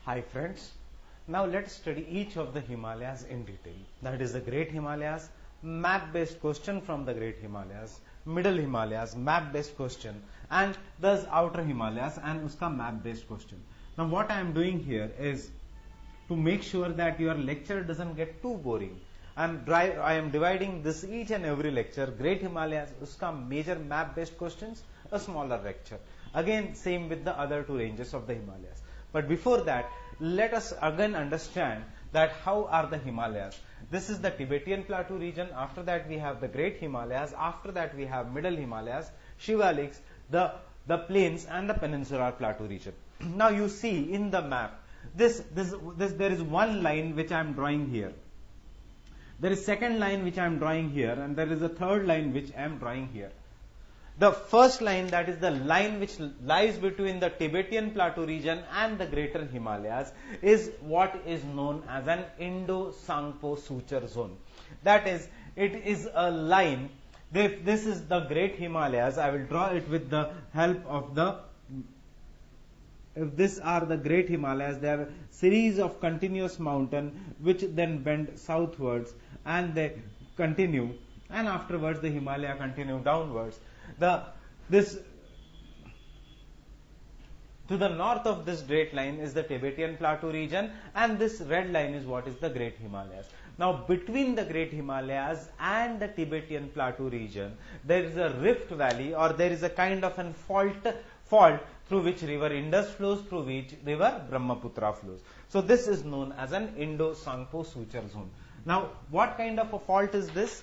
Hi friends, now let's study each of the Himalayas in detail. That is the Great Himalayas, map based question from the Great Himalayas, Middle Himalayas, map based question, and thus Outer Himalayas and uska map based question. Now what I am doing here is to make sure that your lecture doesn't get too boring. I am dividing this each and every lecture, Great Himalayas, uska major map based questions, a smaller lecture. Again same with the other two ranges of the Himalayas. But before that, let us again understand that how are the Himalayas. This is the Tibetan Plateau region. After that we have the Great Himalayas. After that we have Middle Himalayas, Shivaliks, the plains and the Peninsular Plateau region. Now you see in the map, there is one line which I am drawing here. There is second line which I am drawing here, and there is a third line which I am drawing here. The first line, that is the line which lies between the Tibetan Plateau region and the Greater Himalayas, is what is known as an Indo-Sangpo Suture zone. That is, it is a line. This is the Great Himalayas. I will draw it with the help of the. If these are the Great Himalayas, they are series of continuous mountains which then bend southwards and they continue, and afterwards the Himalaya continue downwards. To the north of this straight line is the Tibetan Plateau region, and this red line is what is the Great Himalayas. Now between the Great Himalayas and the Tibetan Plateau region, there is a rift valley, or there is a kind of an fault through which river Indus flows, through which river Brahmaputra flows. So this is known as an Indo-Sangpo Suture zone. Now what kind of a fault is this?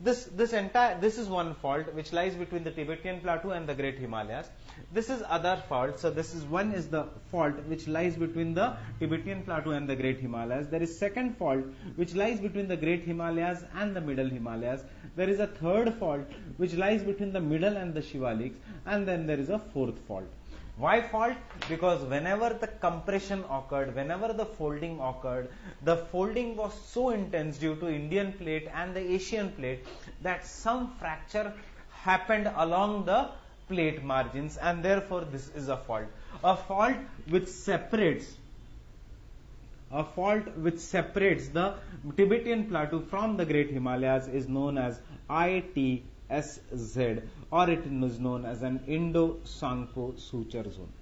This is one fault which lies between the Tibetan Plateau and the Great Himalayas. This is other fault. So this is one is the fault which lies between the Tibetan Plateau and the Great Himalayas. There is second fault which lies between the Great Himalayas and the Middle Himalayas. There is a third fault which lies between the Middle and the Shivaliks, and then there is a fourth fault. Why fault? Because whenever the compression occurred, whenever the folding occurred, the folding was so intense due to Indian plate and the Asian plate that some fracture happened along the plate margins, and therefore this is a fault. A fault which separates the Tibetan Plateau from the Great Himalayas is known as ITSZ, or it is known as an Indo-Sangpo Suture zone.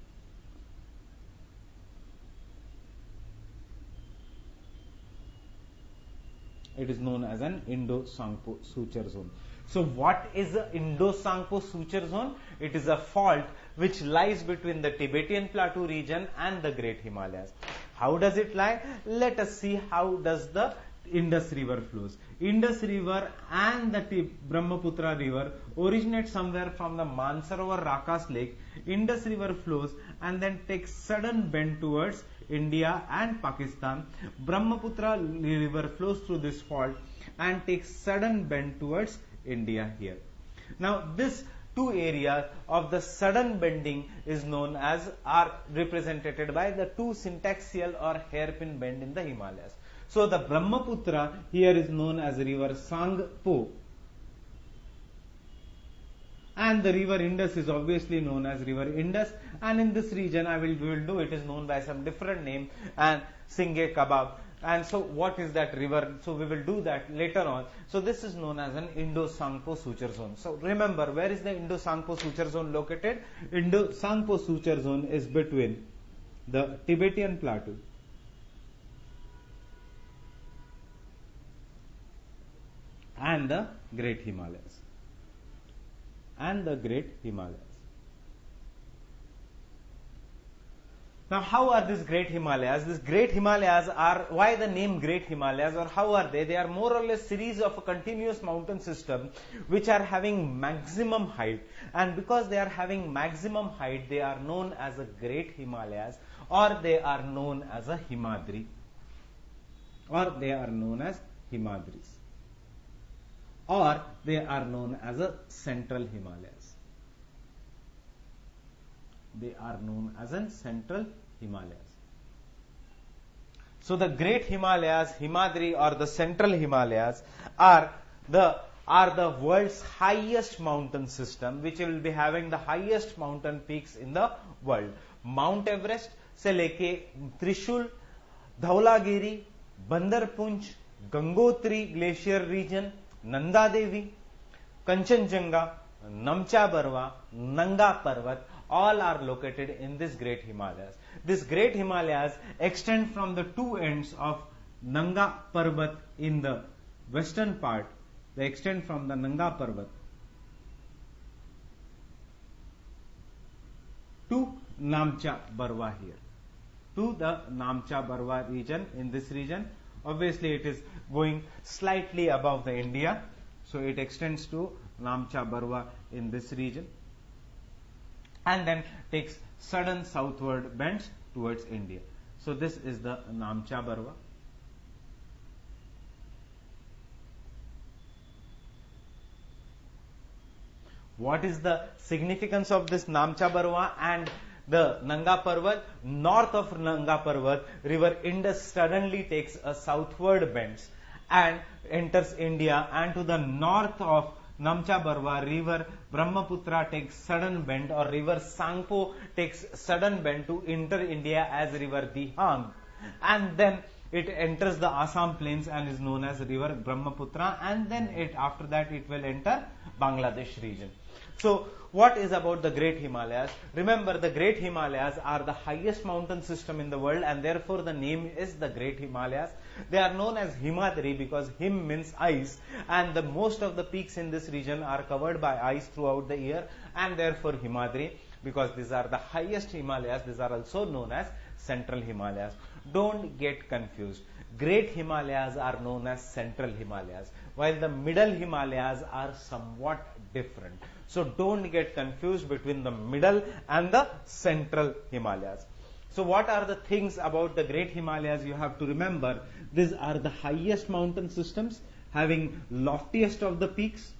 It is known as an Indo-Sangpo Suture zone. So what is the Indo-Sangpo Suture zone? It is a fault which lies between the Tibetan Plateau region and the Great Himalayas. How does it lie? Let us see how does the Indus River flows. Indus River and the Brahmaputra River originate somewhere from the Mansarovar Rakas Lake. Indus River flows and then takes sudden bend towards India and Pakistan. Brahmaputra River flows through this fault and takes sudden bend towards India here. Now this two areas of the sudden bending is known as, are represented by the two syntaxial or hairpin bend in the Himalayas. So the Brahmaputra here is known as river Sangpo, and the river Indus is obviously known as river Indus, and in this region we will do it is known by some different name, and Singhe Kabab. And so what is that river? So we will do that later on. So this is known as an Indo-Sangpo Suture zone. So remember, where is the Indo-Sangpo Suture zone located? Indo-Sangpo Suture zone is between the Tibetan Plateau and the Great Himalayas. Now how are these Great Himalayas? These Great Himalayas are, why the name Great Himalayas, or how are they? They are more or less series of a continuous mountain system which are having maximum height, and because they are having maximum height, they are known as a Great Himalayas, or they are known as a Himadri, or they are known as Himadris, or they are known as a Central Himalayas. They are known as a Central Himalayas. So the Great Himalayas, Himadri, or the Central Himalayas are the world's highest mountain system, which will be having the highest mountain peaks in the world. Mount Everest, से लेके त्रिशूल, Dhaulagiri, बंदरपुंज, Gangotri glacier reason, Nanda Devi, Kanchenjunga, Namcha Barwa, नंगा पर्वत, all are located in this great Himalayas. This great Himalayas extend from the two ends of Nanga Parvat in the western part. They extend from the Nanga Parvat to Namcha Barwa here, to the Namcha Barwa region. In this region, obviously it is going slightly above the India, so it extends to Namcha Barwa in this region, and then takes sudden southward bends towards India. So this is the Namcha Barwa. What is the significance of this Namcha Barwa and the Nanga Parvat? North of Nanga Parvat, river Indus suddenly takes a southward bends and enters India, and to the north of Namcha Barwa, river Brahmaputra takes sudden bend, or river Sangpo takes sudden bend to enter India as river Dihang, and then it enters the Assam plains and is known as river Brahmaputra, and then after that it will enter Bangladesh region. So what is about the Great Himalayas? Remember, the Great Himalayas are the highest mountain system in the world, and therefore the name is the Great Himalayas. They are known as Himadri because Him means ice, and the most of the peaks in this region are covered by ice throughout the year, and therefore Himadri, because these are the highest Himalayas. These are also known as Central Himalayas. Don't get confused. Great Himalayas are known as Central Himalayas, while the Middle Himalayas are somewhat different. So don't get confused between the Middle and the Central Himalayas. So what are the things about the Great Himalayas you have to remember? These are the highest mountain systems, having loftiest of the peaks.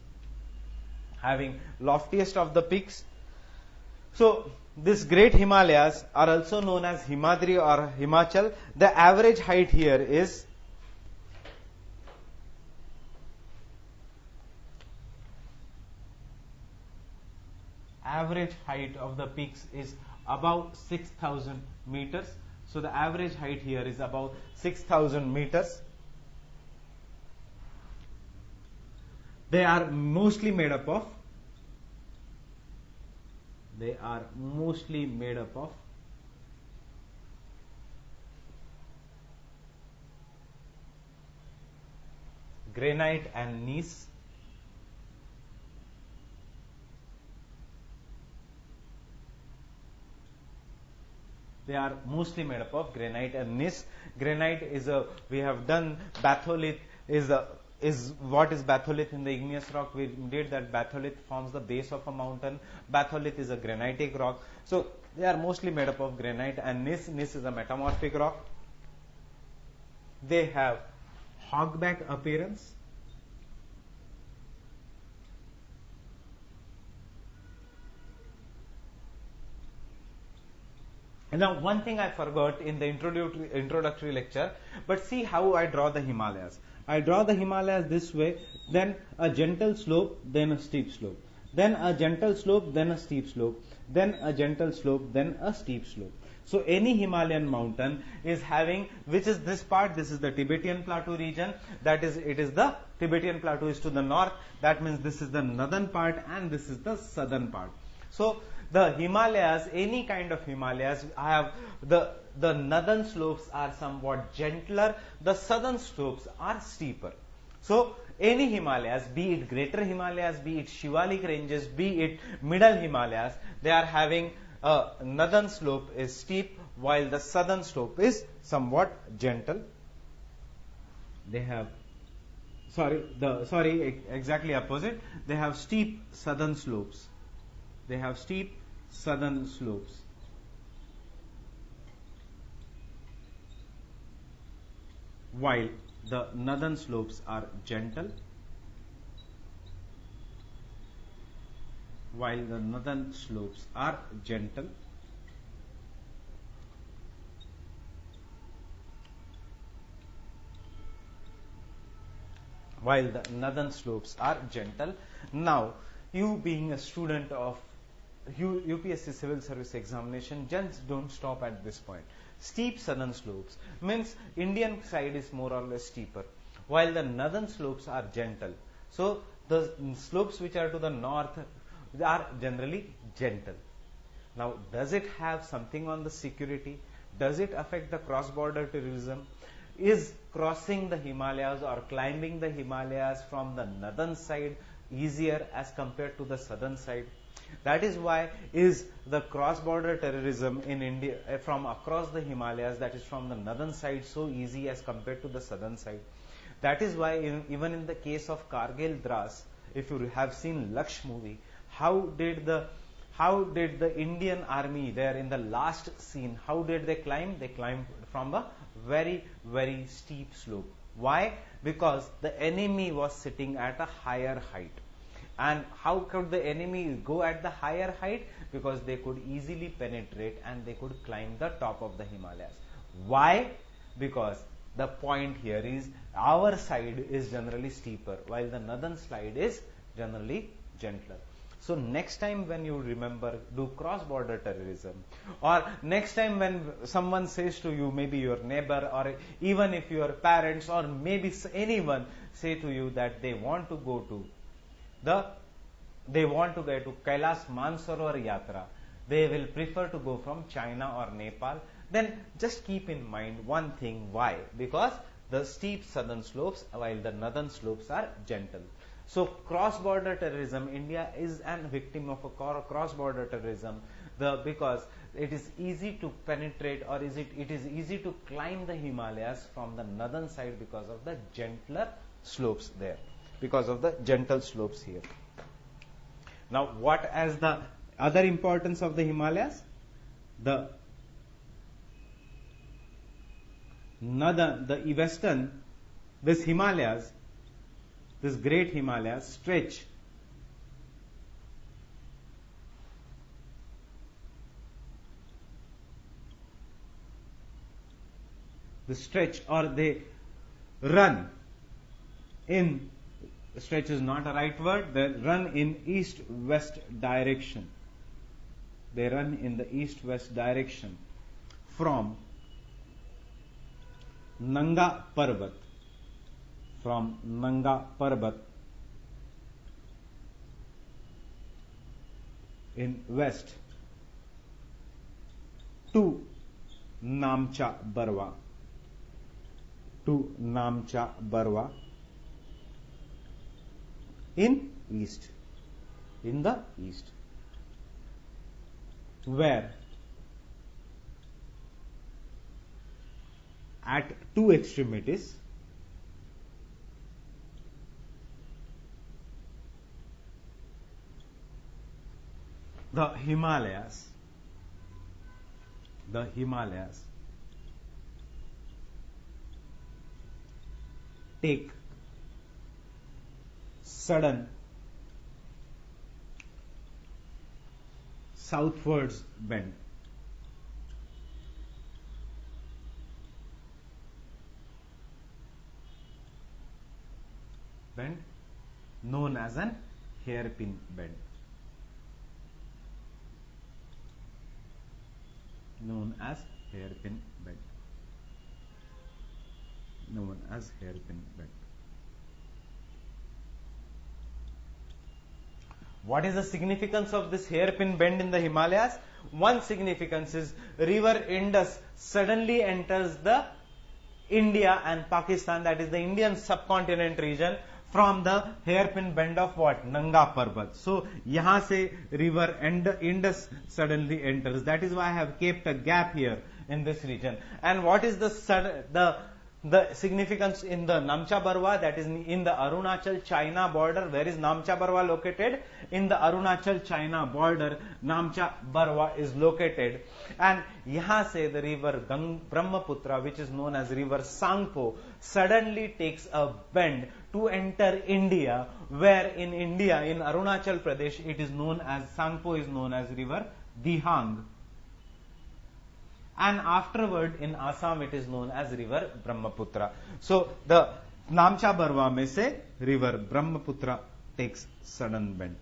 So these Great Himalayas are also known as Himadri or Himachal. The average height here is average height of the peaks is about 6,000 meters. So the average height here is about 6,000 meters. They are mostly made up of granite and gneiss. They are mostly made up of granite and gneiss. Granite is we have done batholith is what is batholith in the igneous rock. We did that batholith forms the base of a mountain. Batholith is a granitic rock. So they are mostly made up of granite and gneiss. Gneiss is a metamorphic rock. They have hogback appearance. And now one thing I forgot in the introductory lecture, but see how I draw the Himalayas. I draw the Himalayas this way, then a gentle slope, then a steep slope, then a gentle slope, then a steep slope, then a gentle slope, then a steep slope. So any Himalayan mountain is having, which is this part, this is the Tibetan Plateau region, that is, it is the Tibetan Plateau is to the north, that means this is the northern part and this is the southern part. So the Himalayas, any kind of Himalayas, I have the northern slopes are somewhat gentler, the southern slopes are steeper. So any Himalayas, be it Greater Himalayas, be it Shivalik ranges, be it Middle Himalayas, they are having a northern slope is steep while the southern slope is somewhat gentle. They have exactly opposite. They have steep southern slopes. While the northern slopes are gentle. While the northern slopes are gentle. Now, you being a student of UPSC civil service examination just don't stop at this point. Steep southern slopes means Indian side is more or less steeper, while the northern slopes are gentle. So the slopes which are to the north are generally gentle. Now, does it have something on the security? Does it affect the cross-border terrorism? Is crossing the Himalayas or climbing the Himalayas from the northern side easier as compared to the southern side? That is why is the cross-border terrorism in India from across the Himalayas, that is from the northern side, so easy as compared to the southern side. That is why even in the case of Kargil Dras, if you have seen Laksh movie, how did the Indian army there in the last scene, how did they climb? They climbed from a very, very steep slope. Why? Because the enemy was sitting at a higher height. And how could the enemy go at the higher height? Because they could easily penetrate and they could climb the top of the Himalayas. Why? Because the point here is our side is generally steeper, while the northern side is generally gentler. So next time when you remember, do cross-border terrorism, or next time when someone says to you, maybe your neighbor, or even if your parents, or maybe anyone say to you that they want to go to Kailas Mansarovar Yatra, they will prefer to go from China or Nepal, then just keep in mind one thing. Why? Because the steep southern slopes while the northern slopes are gentle. So cross-border terrorism, India is a victim of a cross-border terrorism because it is easy to penetrate, or it is easy to climb the Himalayas from the northern side because of the gentler slopes there, because of the gentle slopes here. Now, what is the other importance of the Himalayas? The western, this Himalayas, this great Himalayas stretch or they run in, stretch is not a right word, they run in east-west direction. They run in the east-west direction from Nanga Parbat, in west to Namcha Barwa, in the east, where at two extremities the Himalayas take sudden southwards bend. Known as an hairpin bend. What is the significance of this hairpin bend in the Himalayas? One significance is river Indus suddenly enters the India and Pakistan, that is the Indian subcontinent region, from the hairpin bend of what? Nanga Parbat. So, yahan se river Indus suddenly enters. That is why I have kept a gap here in this region. And what is the significance in the Namcha Barwa? That is in the Arunachal China border. Where is Namcha Barwa located? In the Arunachal China border, Namcha Barwa is located. And yahan se the river Brahmaputra, which is known as river Sangpo, suddenly takes a bend to enter India, where in India, in Arunachal Pradesh, it is known as, Sangpo is known as river Dihang. And afterward in Assam it is known as river Brahmaputra. So the Namcha Barwa mein se river Brahmaputra takes sudden bend.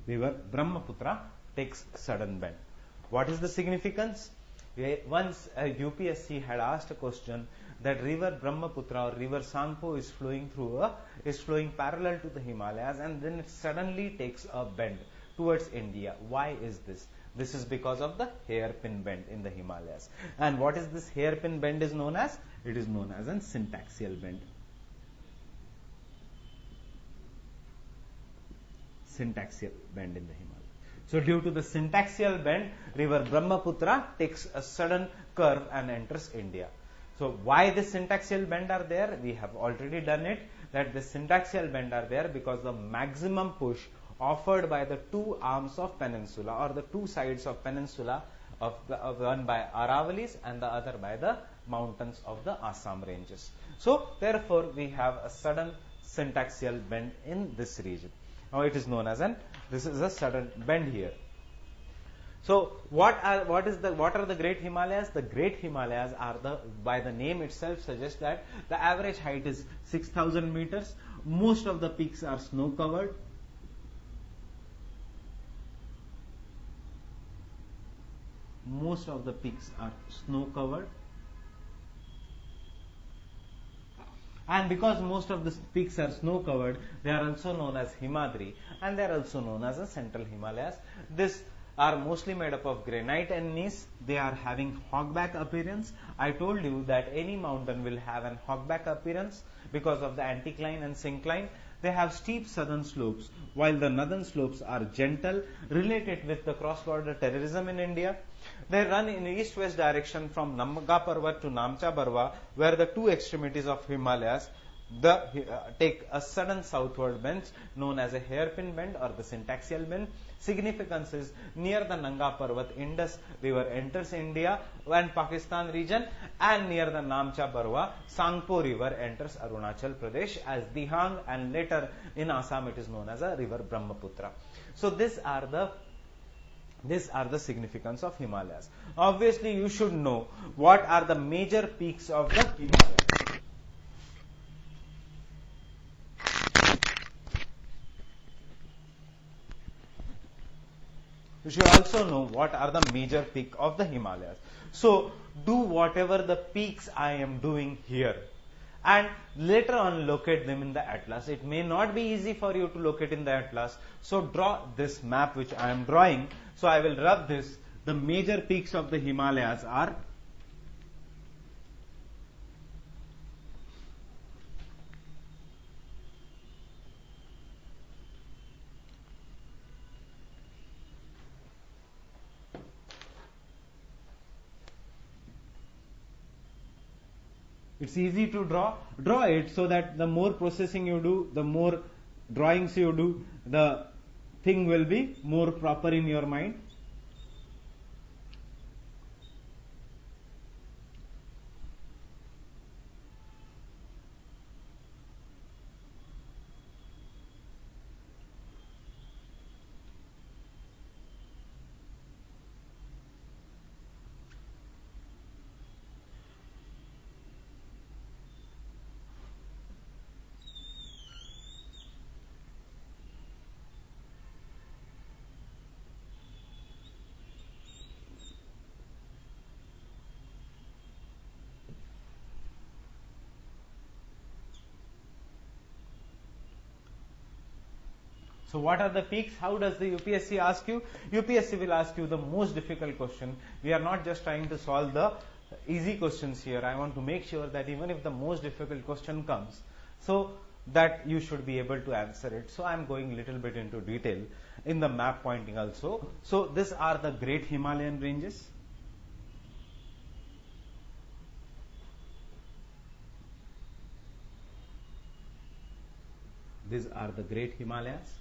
river Brahmaputra takes sudden bend. What is the significance? Once UPSC had asked a question that river Brahmaputra or river Sangpo is flowing parallel to the Himalayas, and then it suddenly takes a bend towards India. Why is this? This is because of the hairpin bend in the Himalayas. And what is this hairpin bend is known as? It is known as an syntaxial bend. Syntaxial bend in the Himalayas. So due to the syntaxial bend, river Brahmaputra takes a sudden curve and enters India. So why the syntaxial bend are there? We have already done it, that the syntaxial bend are there because the maximum push offered by the two arms of peninsula or the two sides of peninsula of one by Aravalis and the other by the mountains of the Assam ranges. So therefore we have a sudden syntaxial bend in this region. Now it is known as this is a sudden bend here. So what are the Great Himalayas? The Great Himalayas are by the name itself suggests that the average height is 6,000 meters. Most of the peaks are snow covered. Most of the peaks are snow covered. And because most of the peaks are snow covered, they are also known as Himadri, and they are also known as the Central Himalayas. These are mostly made up of granite and gneiss. They are having hogback appearance. I told you that any mountain will have an hogback appearance because of the anticline and syncline. They have steep southern slopes, while the northern slopes are gentle, related with the cross-border terrorism in India. They run in east-west direction from Nanga Parvat to Namcha Barwa, where the two extremities of Himalayas take a sudden southward bend known as a hairpin bend or the syntaxial bend. Significance is near the Nanga Parvat, Indus river enters India and Pakistan region, and near the Namcha Barwa, Sangpo river enters Arunachal Pradesh as Dihang, and later in Assam it is known as a river Brahmaputra. So these are the significance of Himalayas. Obviously you should know what are the major peaks of the Himalayas. You should also know what are the major peaks of the Himalayas. So do whatever the peaks I am doing here and later on locate them in the atlas. It may not be easy for you to locate in the atlas. So draw this map which I am drawing. So I will rub this. The major peaks of the Himalayas are it's easy to draw it so that the more processing you do, the more drawings you do, the thing will be more proper in your mind. So what are the peaks? How does the UPSC ask you? UPSC will ask you the most difficult question. We are not just trying to solve the easy questions here. I want to make sure that even if the most difficult question comes, so that you should be able to answer it. So I am going little bit into detail in the map pointing also. So these are the Great Himalayan ranges. These are the Great Himalayas.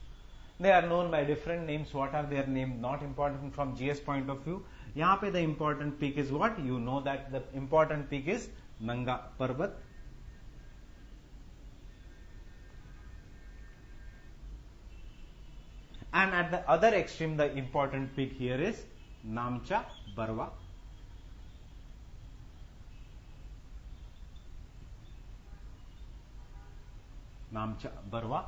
They are known by different names. What are their names? Not important from GS point of view. यहाँ पे the important peak is what? You know that the important peak is Nanga Parvat. And at the other extreme, the important peak here is Namcha Barwa. Namcha Barwa.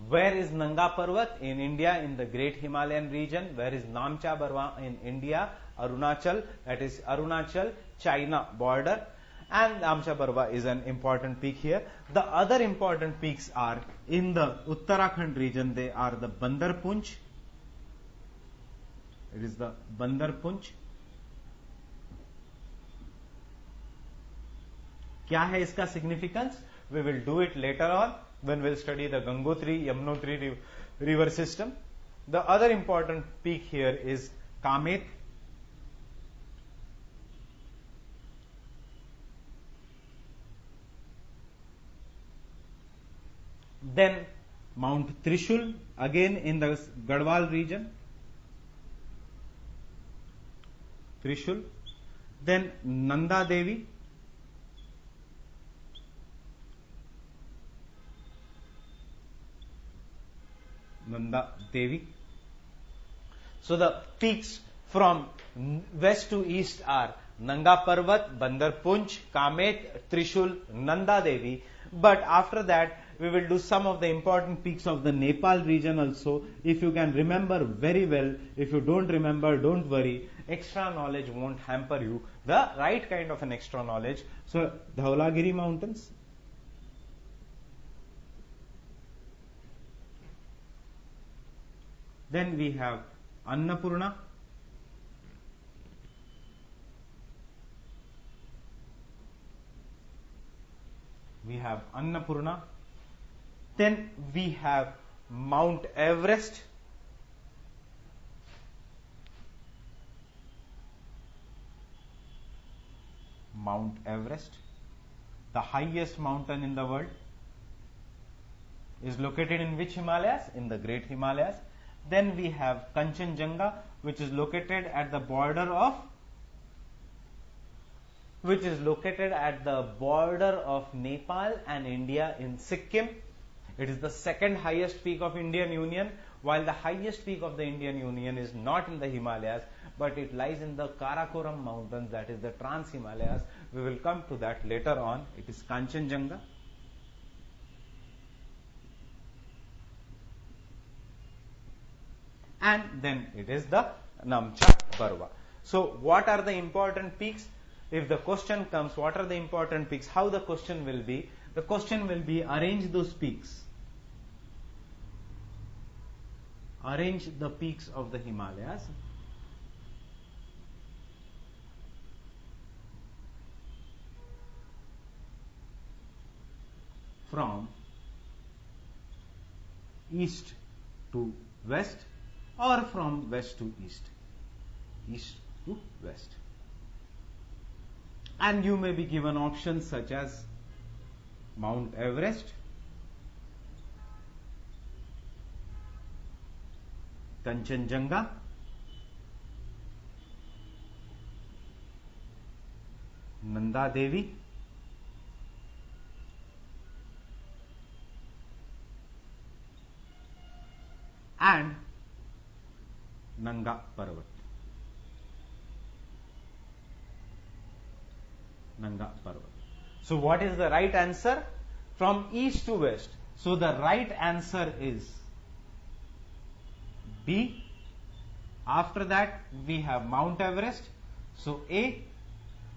Where is Nanga Parvat? In India, in the Great Himalayan region. Where is Namcha Barwa? In India, Arunachal, that is Arunachal, China border. And Namcha Barwa is an important peak here. The other important peaks are in the Uttarakhand region. They are the Bandar Punch. It is the Bandar Punch. क्या है इसका significance? We will do it later on when we'll study the Gangotri, Yamunotri river system. The other important peak here is Kamet. Then Mount Trishul, again in the Garhwal region. Trishul. Then Nanda Devi. Nanda Devi. So the peaks from west to east are Nanga Parvat, Bandar Punch, Kamet, Trishul, Nanda Devi. But after that, we will do some of the important peaks of the Nepal region also. If you can remember very well, if you don't remember, don't worry. Extra knowledge won't hamper you. The right kind of an extra knowledge. So, Dhaulagiri mountains. Then we have Annapurna. We have Annapurna. Then we have Mount Everest. Mount Everest, the highest mountain in the world, is located in which Himalayas? In the Great Himalayas. Then we have Kanchenjunga, which is located at the border of Nepal and India in Sikkim. It is the second highest peak of Indian Union, while the highest peak of the Indian Union is not in the Himalayas, but it lies in the Karakoram mountains, that is the Trans-Himalayas. We will come to that later on. It is Kanchenjunga. And then it is the Namcha Barwa. So what are the important peaks? If the question comes, what are the important peaks? How the question will be? The question will be, arrange those peaks. Arrange the peaks of the Himalayas from east to west or from west to east. East to west. And you may be given options such as Mount Everest, Kanchenjunga, Nanda Devi, and Nanga Parvat. Nanga Parvat. So what is the right answer? From east to west. So the right answer is B. After that we have Mount Everest. So A.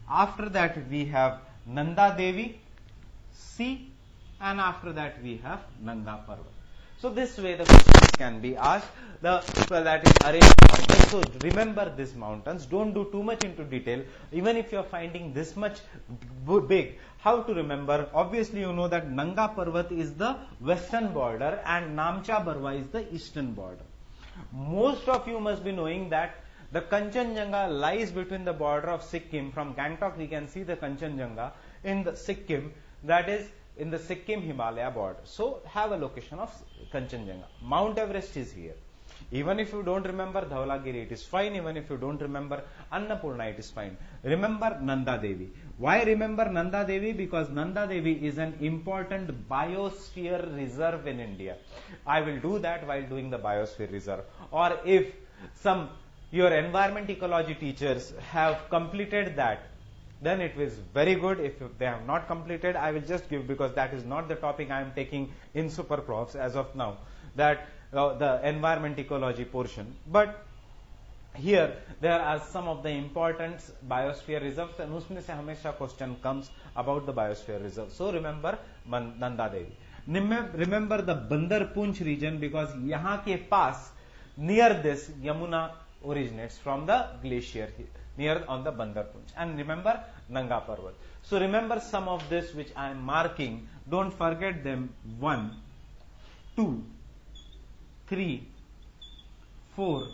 After that we have Nanda Devi. C. And after that we have Nanga Parvat. So this way the questions can be asked. That is arranged mountains. So remember these mountains. Don't do too much into detail. Even if you are finding this much big, how to remember? Obviously you know that Nanga Parvat is the western border and Namcha Barwa is the eastern border. Most of you must be knowing that the Kanchenjunga lies between the border of Sikkim. From Gangtok we can see the Kanchenjunga in the Sikkim, that is in the Sikkim Himalaya border. So have a location of Kanchenjunga. Mount Everest is here. Even if you don't remember Dhaulagiri, it is fine. Even if you don't remember Annapurna, it is fine. Remember Nanda Devi. Why remember Nanda Devi? Because Nanda Devi is an important biosphere reserve in India. I will do that while doing the biosphere reserve. Or if some your environment ecology teachers have completed that then it is very good. If they have not completed, I will just give, because that is not the topic I am taking in super profs as of now, that the environment ecology portion. But here there are some of the important biosphere reserves, and उसमें से हमेशा question comes about the biosphere reserve. So remember Nanda Devi. Remember the Bandarpunch region, because यहाँ के पास near this Yamuna originates from the glacier near on the Bandarpunch. And remember Nanga Parvat. So remember some of this which I am marking. Don't forget them. 1, 2, 3, 4,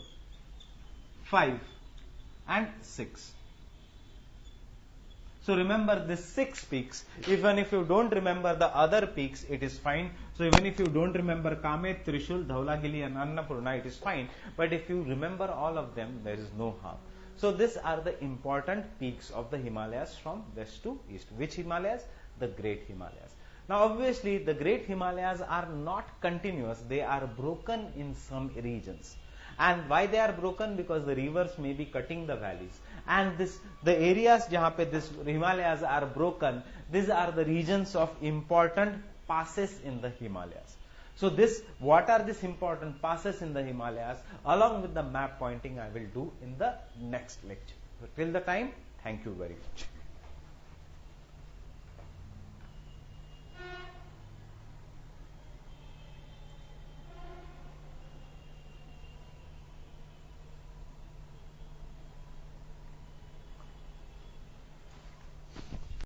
5 and 6. So remember the 6 peaks. Even if you don't remember the other peaks, it is fine. So even if you don't remember Kamet, Trishul, Dhaulagiri and Annapurna, it is fine. But if you remember all of them, there is no harm. So these are the important peaks of the Himalayas from west to east. Which Himalayas? The Great Himalayas. Now obviously the Great Himalayas are not continuous. They are broken in some regions. And why they are broken? Because the rivers may be cutting the valleys. And the areas jahan pe this Himalayas are broken, these are the regions of important passes in the Himalayas. So what are these important passes in the Himalayas? Along with the map pointing, I will do in the next lecture. So till the time, thank you very much.